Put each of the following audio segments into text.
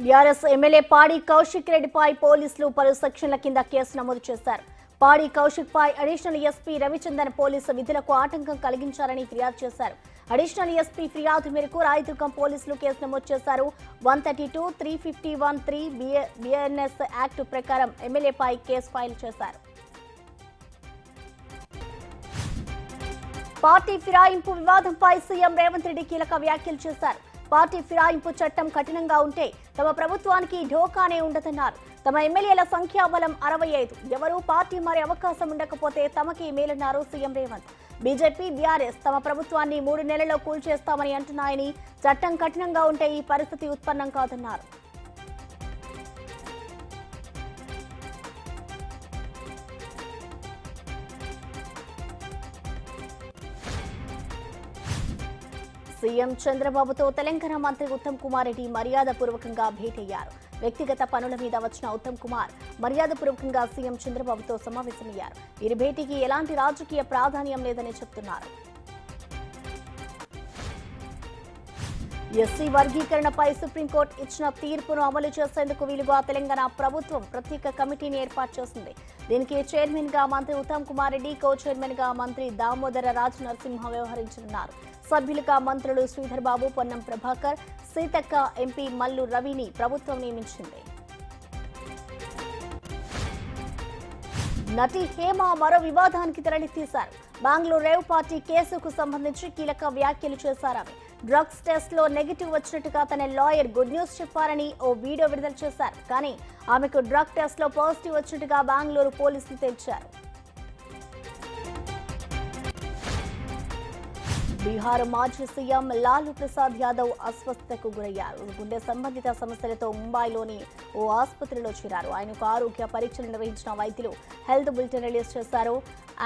BRS MLA పాడి కౌశిక్ రెడ్డిపై పోలీసులు పలు సెక్షన్ల కింద కేసు నమోదు చేశారు. పాడి కౌశిక్ పై అడిషనల్ ఎస్పీ రవిచందన్ పోలీసు విధులకు ఆటంకం కలిగించారని ఫిర్యాదు చేశారు. అడిషనల్ ఎస్పీ ఫిర్యాదు మేరకు రాయదుర్గం పోలీసులు కేసు నమోదు చేశారు. 132, 351(3) బిఎన్ఎస్ యాక్ట్ ప్రకారం ఎమ్మెల్యేపై కేసు ఫైల్ చేశారు. పార్టీ ఫిరాయింపు వివాదంపై సీఎం రేవంత్ రెడ్డి కీలక వ్యాఖ్యలు చేశారు. పార్టీ ఫిరాయింపు చట్టం కఠినంగా ఉంటే తమ ప్రభుత్వానికి ఢోకానే ఉండదన్నారు. తమ ఎమ్మెల్యేల సంఖ్యాబలం 65. ఎవరూ పార్టీ మారే అవకాశం ఉండకపోతే తమకి మేలన్నారు సీఎం రేవంత్. బీజేపీ, బీఆర్ఎస్ తమ ప్రభుత్వాన్ని 3 నెలల్లో కూల్చేస్తామని అంటున్నాయని, చట్టం కఠినంగా ఉంటే ఈ పరిస్థితి ఉత్పన్నం కాదన్నారు. సీఎం చంద్రబాబుతో తెలంగాణ మంత్రి ఉత్తమ్ కుమార్ రెడ్డి మర్యాదపూర్వకంగా భేటయ్యారు. వ్యక్తిగత పనుల మీద వచ్చిన ఉత్తమ్ కుమార్ మర్యాదపూర్వకంగా సీఎం చంద్రబాబుతో సమావేశమయ్యారు. వీరి భేటీకి ఎలాంటి రాజకీయ ప్రాధాన్యం లేదని చెబుతున్నారు. ఎస్సీ వర్గీకరణపై సుప్రీంకోర్టు ఇచ్చిన తీర్పును అమలు చేసేందుకు వీలుగా తెలంగాణ ప్రభుత్వం ప్రత్యేక కమిటీని ఏర్పాటు చేసింది. దీనికి చైర్మన్ గా మంత్రి ఉత్తమ్ కుమార్ రెడ్డి, కో చైర్మన్ గా మంత్రి దామోదర రాజ్ నరసింహ వ్యవహరించనున్నారు. సభ్యులుగా మంత్రులు శ్రీధర్ బాబు, పొన్నం ప్రభాకర్, సీతక్క, ఎంపీ మల్లు రవిని ప్రభుత్వం నియమించింది. నటి హేమ మరో వివాదానికి తెరలితీశారు. బెంగళూరు రేవ్ పార్టీ కేసుకు సంబంధించి కీలక వ్యాఖ్యలు చేశారు. ఆమె డ్రగ్స్ టెస్ట్ లో నెగిటివ్ వచ్చినట్టుగా తన లాయర్ గుడ్ న్యూస్ చెప్పారని ఓ వీడియో విడుదల చేశారు. కానీ ఆమెకు డ్రగ్ టెస్ట్ లో పాజిటివ్ వచ్చినట్టుగా బెంగళూరు పోలీసులు తెలిపారు. బీహార్ మాజీ సీఎం లాలూ ప్రసాద్ యాదవ్ అస్వస్థతకు గురయ్యారు. గుండె సంబంధిత సమస్యలతో ముంబైలోని ఓ ఆసుపత్రిలో చేరారు. ఆయనకు ఆరోగ్య పరీక్షలు నిర్వహించిన వైద్యులు హెల్త్ బులెటిన్ రిలీజ్ చేశారు.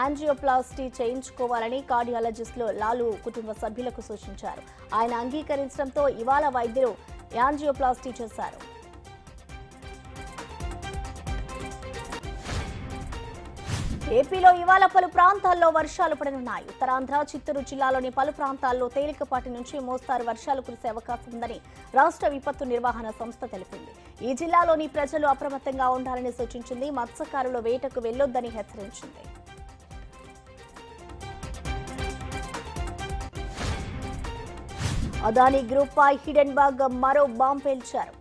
యాంజియోప్లాస్టీ చేయించుకోవాలని కార్డియాలజిస్టులు లాలూ కుటుంబ సభ్యులకు సూచించారు. ఆయన అంగీకరించడంతో ఇవాళ వైద్యులు యాంజియోప్లాస్టీ చేశారు. ఏపీలో ఇవాళ పలు ప్రాంతాల్లో వర్షాలు పడనున్నాయి. ఉత్తరాంధ్ర, చిత్తూరు జిల్లాలోని పలు ప్రాంతాల్లో తేలికపాటి నుంచి మోస్తారు వర్షాలు కురిసే అవకాశం ఉందని రాష్ట్ర విపత్తు నిర్వహణ సంస్థ తెలిపింది. ఈ జిల్లాలోని ప్రజలు అప్రమత్తంగా ఉండాలని సూచించింది. మత్స్యకారులు వేటకు వెళ్లొద్దని హెచ్చరించింది. అదానీ గ్రూప్ పై హిడెన్బర్గ్ మరో బాంబు పేల్చారు.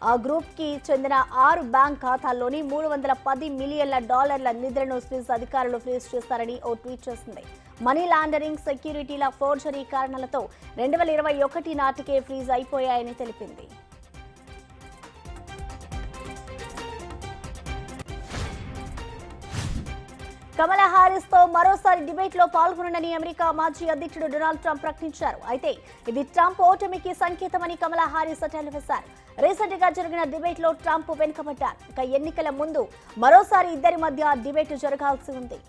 ఆ గ్రూప్ కి చెందిన 6 బ్యాంక్ ఖాతాల్లోని $310 మిలియన్ల నిధులను స్విస్ అధికారులు ఫ్రీజ్ చేస్తారని ఓ ట్వీట్ చేసింది. మనీ లాండరింగ్, సెక్యూరిటీల ఫోర్జరీ కారణాలతో 2021 నాటికే ఫ్రీజ్ అయిపోయాయని తెలిపింది. కమలా హారిస్ తో మరోసారి డిబేట్ లో పాల్గొనని అమెరికా మాజీ అధ్యక్షుడు డొనాల్డ్ ట్రంప్ ప్రకటించారు. అయితే ఇది ట్రంప్ ఓటమికి సంకేతమని కమలా హారిస్ అటాలు వేశారు. రీసెంట్ గా జరిగిన డిబేట్ లో ట్రంప్ వెనుకబడ్డారు. ఇక ఎన్నికల ముందు మరోసారి ఇద్దరి మధ్య డిబేట్ జరగాల్సి ఉంది.